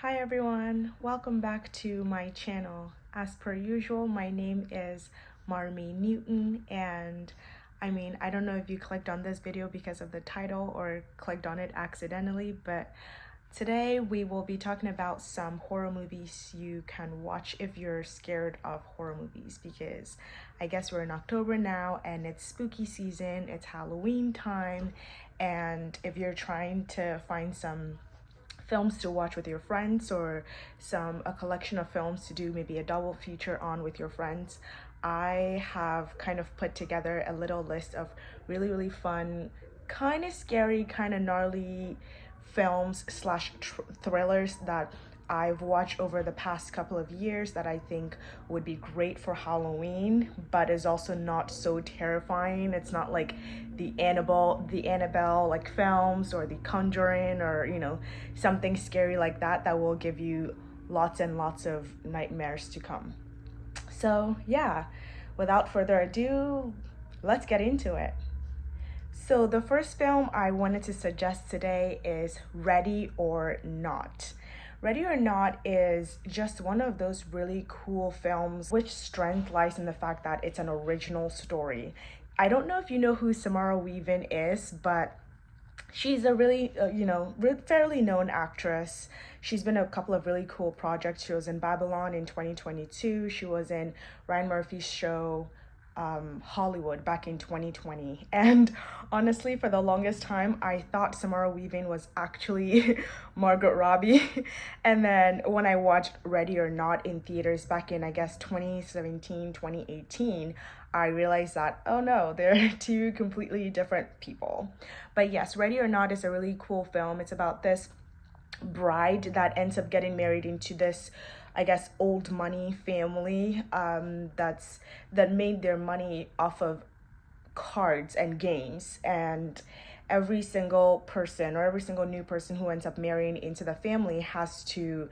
Hi everyone, welcome back to my channel. As per usual, my name is Marmy Newton, and I don't know if you clicked on this video because of the title or clicked on it accidentally, but today we will be talking about some horror movies you can watch if you're scared of horror movies, because I guess we're in October now and it's spooky season, it's Halloween time, and if you're trying to find some films to watch with your friends or a collection of films to do maybe a double feature on with your friends, I have kind of put together a little list of really fun, kind of scary, kind of gnarly films slash thrillers that I've watched over the past couple of years that I think would be great for Halloween, but is also not so terrifying. It's not like the Annabelle like films or the Conjuring or something scary like that that will give you lots and lots of nightmares to come. So yeah, without further ado, let's get into it. So the first film I wanted to suggest today is Ready or Not. Ready or Not is just one of those really cool films which strength lies in the fact that it's an original story. I don't know if you know who Samara Weaving is, but she's a really, fairly known actress. She's been in a couple of really cool projects. She was in Babylon in 2022. She was in Ryan Murphy's show, Hollywood, back in 2020. And honestly, for the longest time, I thought Samara Weaving was actually Margot Robbie. And then when I watched Ready or Not in theaters back in, I guess, 2017, 2018, I realized that, oh no, they're two completely different people. But yes, Ready or Not is a really cool film. It's about this bride that ends up getting married into this, I guess, old money family that made their money off of cards and games, and every single person or every single new person who ends up marrying into the family has to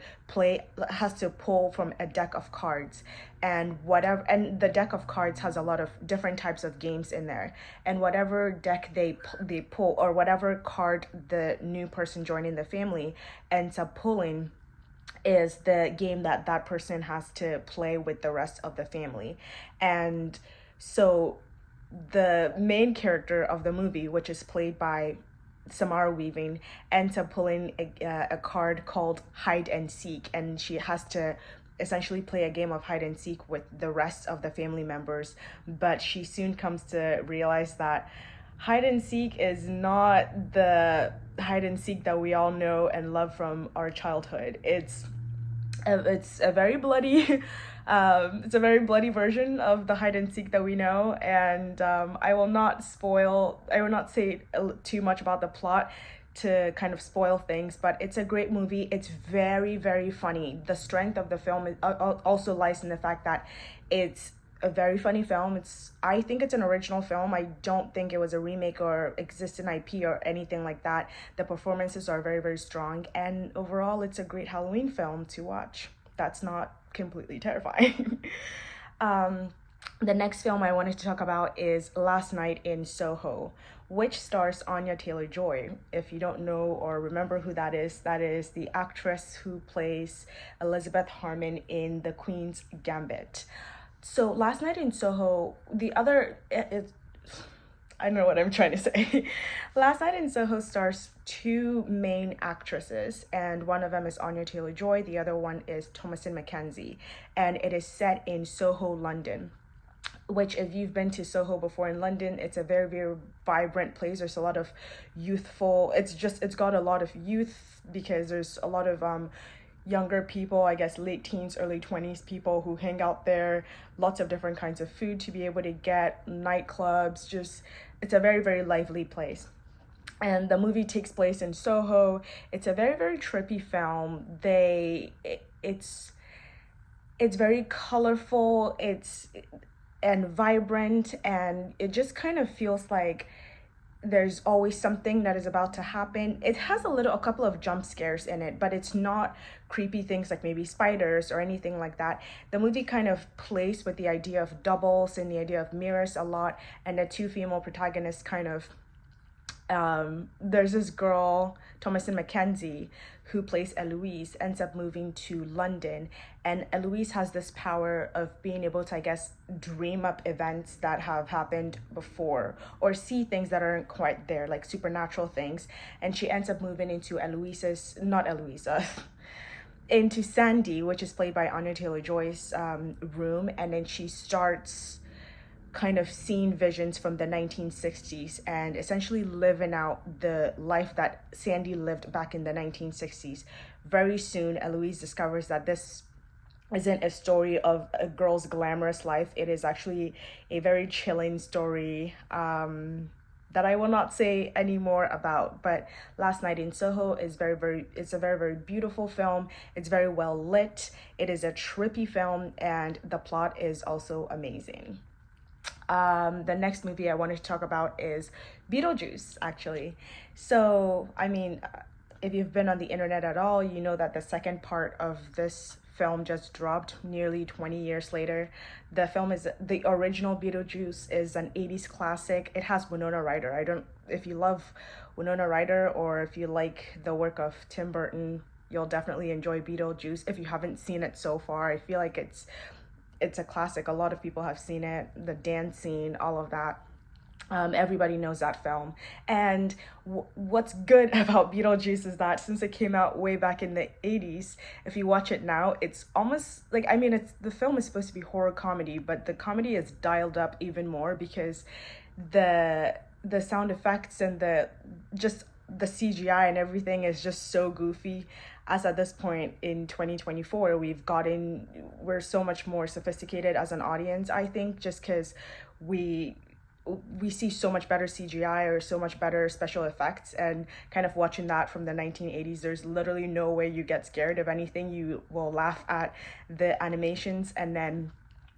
pull from a deck of cards, and the deck of cards has a lot of different types of games in there, and whatever deck they pull, or whatever card the new person joining the family ends up pulling, is the game that that person has to play with the rest of the family. And so the main character of the movie, which is played by Samara Weaving, ends up pulling a card called Hide and Seek, and she has to essentially play a game of hide and seek with the rest of the family members. But she soon comes to realize that hide and seek is not the hide and seek that we all know and love from our childhood. It's a very bloody it's a very bloody version of the hide and seek that we know, and I will not say too much about the plot to kind of spoil things, but it's a great movie. It's very funny. The strength of the film also lies in the fact that it's a very funny film. I think it's an original film. I don't think it was a remake or existing IP or anything like that. The performances are very strong, and overall it's a great Halloween film to watch. That's not completely terrifying. The next film I wanted to talk about is Last Night in Soho, which stars Anya Taylor-Joy. If you don't know or remember who that is the actress who plays Elizabeth Harmon in The Queen's Gambit. So Last Night in Soho, I don't know what I'm trying to say. Last Night in Soho stars two main actresses, and one of them is Anya Taylor-Joy, the other one is Thomasin McKenzie, and it is set in Soho, London, which, if you've been to Soho before in London, it's a very vibrant place. There's a lot of it's got a lot of youth, because there's a lot of younger people, I guess late teens, early 20s people who hang out there, lots of different kinds of food to be able to get, nightclubs, it's a very lively place. And the movie takes place in Soho. It's a very trippy film. It's very colorful, and vibrant, and it just kind of feels like there's always something that is about to happen. It has a couple of jump scares in it, but it's not creepy things like maybe spiders or anything like that. The movie kind of plays with the idea of doubles and the idea of mirrors a lot, and the two female protagonists kind of there's this girl, Thomasin McKenzie, who plays Eloise, ends up moving to London. And Eloise has this power of being able to, I guess, dream up events that have happened before or see things that aren't quite there, like supernatural things. And she ends up moving into into Sandy, which is played by Anya Taylor-Joy's room. And then she starts kind of seeing visions from the 1960s and essentially living out the life that Sandy lived back in the 1960s. Very soon, Eloise discovers that this isn't a story of a girl's glamorous life. It is actually a very chilling story that I will not say any more about. But Last Night in Soho is it's a very, very beautiful film. It's very well lit. It is a trippy film, and the plot is also amazing. The next movie I wanted to talk about is Beetlejuice, actually. So, I mean, if you've been on the internet at all, you know that the second part of this film just dropped nearly 20 years later. The original Beetlejuice is an 80s classic. It has Winona Ryder. If you love Winona Ryder or if you like the work of Tim Burton, you'll definitely enjoy Beetlejuice. If you haven't seen it so far, I feel like it's a classic. A lot of people have seen it, the dance scene, all of that. Everybody knows that film. And what's good about Beetlejuice is that since it came out way back in the 80s, if you watch it now, it's almost like, I mean, the film is supposed to be horror comedy, but the comedy is dialed up even more because the sound effects and the CGI and everything is just so goofy. As at this point in 2024, we're so much more sophisticated as an audience, I think, just because we see so much better CGI or so much better special effects. And kind of watching that from the 1980s, there's literally no way you get scared. If anything, you will laugh at the animations and then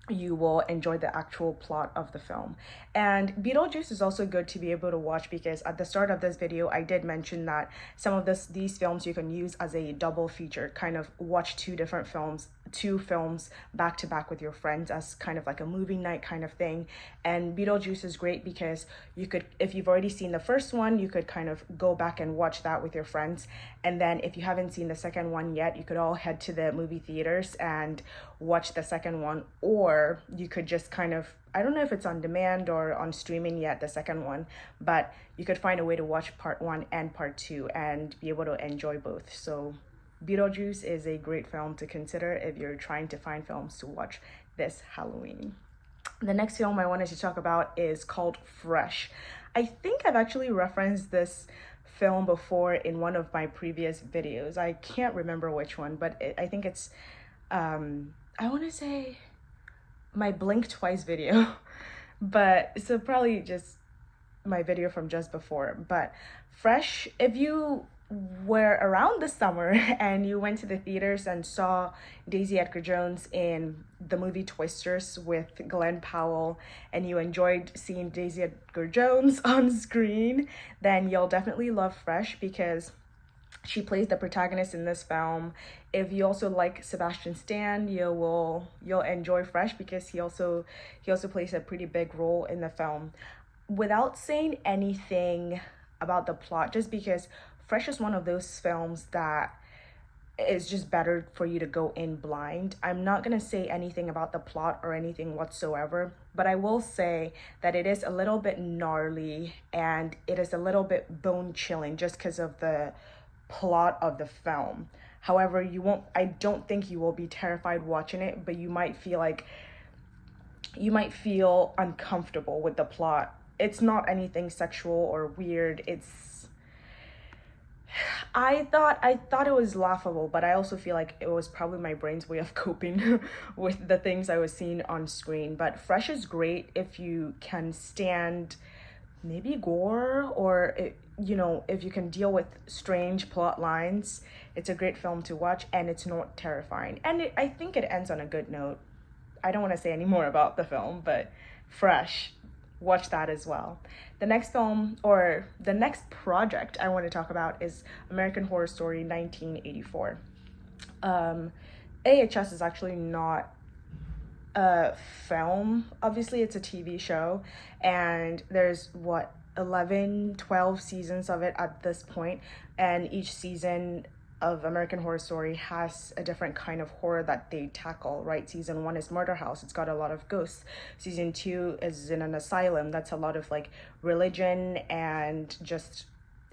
you will enjoy the actual plot of the film. And Beetlejuice is also good to be able to watch because at the start of this video, I did mention that some of these films you can use as a double feature, kind of watch two films back to back with your friends as kind of like a movie night kind of thing. And Beetlejuice is great because you could, if you've already seen the first one, you could kind of go back and watch that with your friends. And then if you haven't seen the second one yet, you could all head to the movie theaters and watch the second one, or you could just kind of, I don't know if it's on demand or on streaming yet, the second one, but you could find a way to watch part 1 and part 2 and be able to enjoy both. So Beetlejuice is a great film to consider if you're trying to find films to watch this Halloween. The next film I wanted to talk about is called Fresh. I think I've actually referenced this film before in one of my previous videos. I can't remember which one, but I think it's I want to say my Blink Twice video, but so probably just my video from just before. But Fresh, if you were around this summer and you went to the theaters and saw Daisy Edgar-Jones in the movie Twisters with Glenn Powell and you enjoyed seeing Daisy Edgar-Jones on screen, then you'll definitely love Fresh because she plays the protagonist in this film. If you also like Sebastian Stan, you'll enjoy Fresh because he also plays a pretty big role in the film. Without saying anything about the plot, just because Fresh is one of those films that is just better for you to go in blind. I'm not gonna say anything about the plot or anything whatsoever, but I will say that it is a little bit gnarly and it is a little bit bone chilling just because of the plot of the film. However, I don't think you will be terrified watching it, but you might feel uncomfortable with the plot. It's not anything sexual or weird. I thought it was laughable, but I also feel like it was probably my brain's way of coping with the things I was seeing on screen. But Fresh is great if you can stand maybe gore or if you can deal with strange plot lines. It's a great film to watch and it's not terrifying. And I think it ends on a good note. I don't want to say any more about the film, but Fresh, watch that as well. The next film or the next project I want to talk about is American Horror Story 1984. AHS is actually not a film. Obviously, it's a TV show, and there's 11, 12 seasons of it at this point, and each season of American Horror Story has a different kind of horror that they tackle, right? Season 1 is Murder House. It's got a lot of ghosts. Season 2 is in an asylum. That's a lot of like religion and just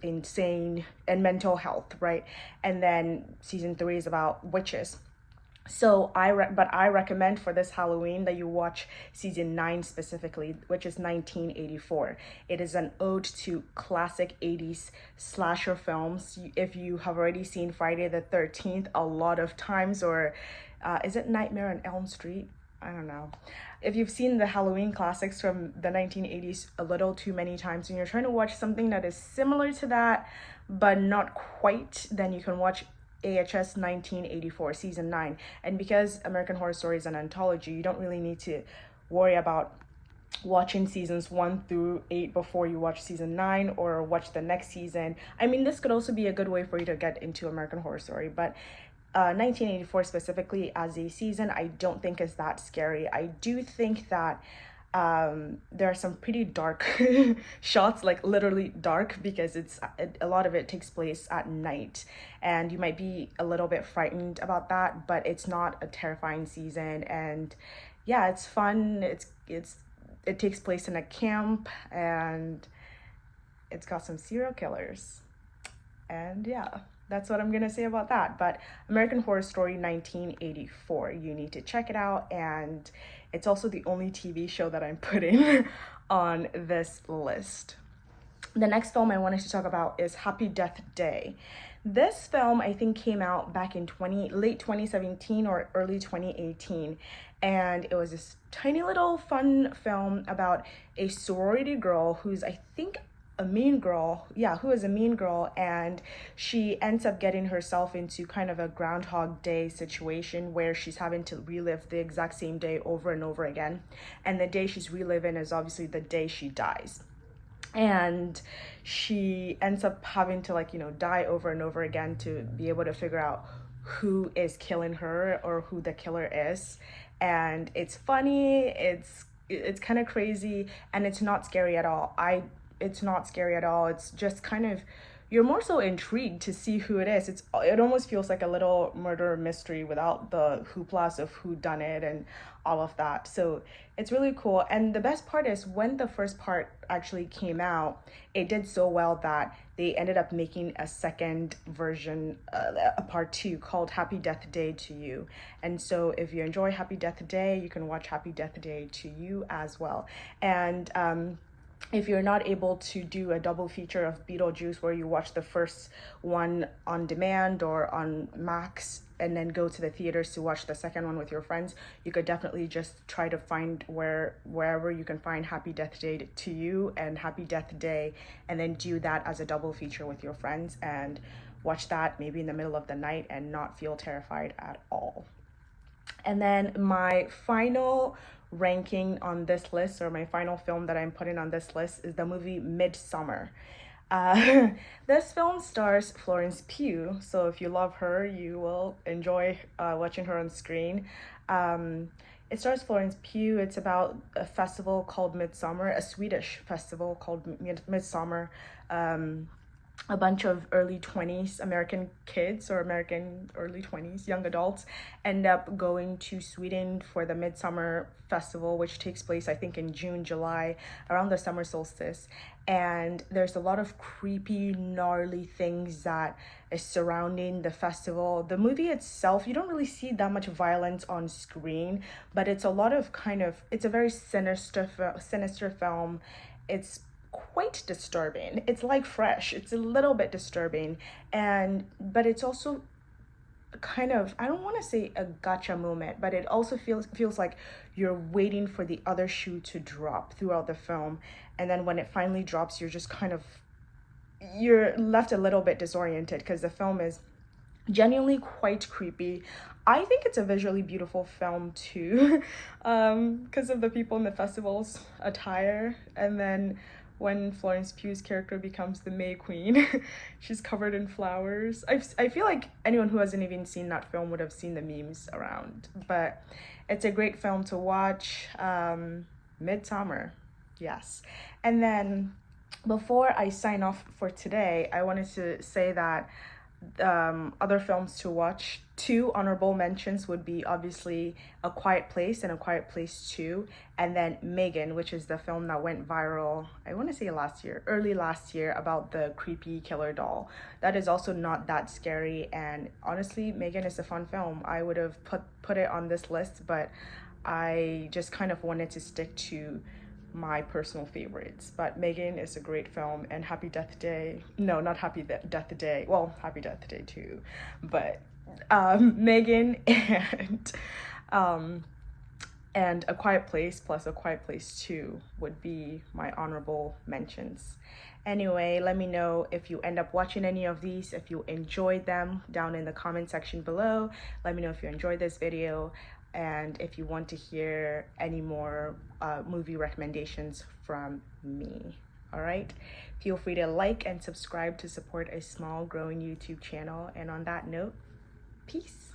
insane and mental health, right? And then season 3 is about witches. So I recommend for this Halloween that you watch season 9 specifically, which is 1984. It is an ode to classic 80s slasher films. If you have already seen Friday the 13th a lot of times, or is it Nightmare on Elm Street? I don't know. If you've seen the Halloween classics from the 1980s a little too many times and you're trying to watch something that is similar to that but not quite, then you can watch AHS 1984 season 9. And because American Horror Story is an anthology, you don't really need to worry about watching seasons 1 through 8 before you watch season 9 or watch the next season. I mean, this could also be a good way for you to get into American Horror Story, but 1984 specifically as a season, I don't think is that scary. I do think that there are some pretty dark shots, like literally dark, because a lot of it takes place at night, and you might be a little bit frightened about that, but it's not a terrifying season. And yeah, it's fun. It takes place in a camp, and it's got some serial killers, and yeah, that's what I'm gonna say about that. But American Horror Story 1984, you need to check it out, and it's also the only TV show that I'm putting on this list. The next film I wanted to talk about is Happy Death Day. This film, I think, came out back in late 2017 or early 2018. And it was this tiny little fun film about a sorority girl who's, I think, a mean girl, who is a mean girl, and she ends up getting herself into kind of a Groundhog Day situation where she's having to relive the exact same day over and over again. And the day she's reliving is obviously the day she dies. And she ends up having to die over and over again to be able to figure out who is killing her or who the killer is. And it's funny, it's kind of crazy, and it's not scary at all. It's not scary at all. It's just kind of, you're more so intrigued to see who it is. It almost feels like a little murder mystery without the hooplas of who done it and all of that. So it's really cool. And the best part is when the first part actually came out, it did so well that they ended up making a second version, a part 2 called Happy Death Day to You. And so if you enjoy Happy Death Day, you can watch Happy Death Day to You as well. And if you're not able to do a double feature of Beetlejuice where you watch the first one on demand or on Max and then go to the theaters to watch the second one with your friends, you could definitely just try to find wherever you can find Happy Death Day to You and Happy Death Day, and then do that as a double feature with your friends and watch that maybe in the middle of the night and not feel terrified at all. And then my final ranking on this list, or my final film that I'm putting on this list, is the movie Midsommar. This film stars Florence Pugh, so if you love her, you will enjoy watching her on screen. It stars Florence Pugh. It's about a festival called Midsommar, a Swedish festival called Midsommar. A bunch of early 20s American kids, or American early 20s young adults, end up going to Sweden for the Midsummer Festival, which takes place, I think, in June, July, around the summer solstice. And there's a lot of creepy, gnarly things that is surrounding the festival. The movie itself, you don't really see that much violence on screen, but it's a lot of it's a very sinister film. It's quite disturbing. It's like Fresh. It's a little bit disturbing, but it's also kind of, I don't want to say a gotcha moment, but it also feels like you're waiting for the other shoe to drop throughout the film, and then when it finally drops, you're left a little bit disoriented because the film is genuinely quite creepy. I think it's a visually beautiful film too, because of the people in the festival's attire. And then when Florence Pugh's character becomes the May Queen, she's covered in flowers. I feel like anyone who hasn't even seen that film would have seen the memes around, but it's a great film to watch. Midsommar, yes. And then before I sign off for today, I wanted to say that Other films to watch, two honorable mentions would be obviously A Quiet Place and A Quiet Place 2, and then Megan, which is the film that went viral, I want to say early last year, about the creepy killer doll. That is also not that scary, and honestly, Megan is a fun film. I would have put it on this list, but I just kind of wanted to stick to my personal favorites. But Megan is a great film, and Happy Death Day. No, not Happy Death Day. Well, Happy Death Day too. But Megan and A Quiet Place plus A Quiet Place 2 would be my honorable mentions. Anyway, let me know if you end up watching any of these, if you enjoyed them down in the comment section below. Let me know if you enjoyed this video, and if you want to hear any more movie recommendations from me. All right, feel free to like and subscribe to support a small growing YouTube channel. And on that note, peace.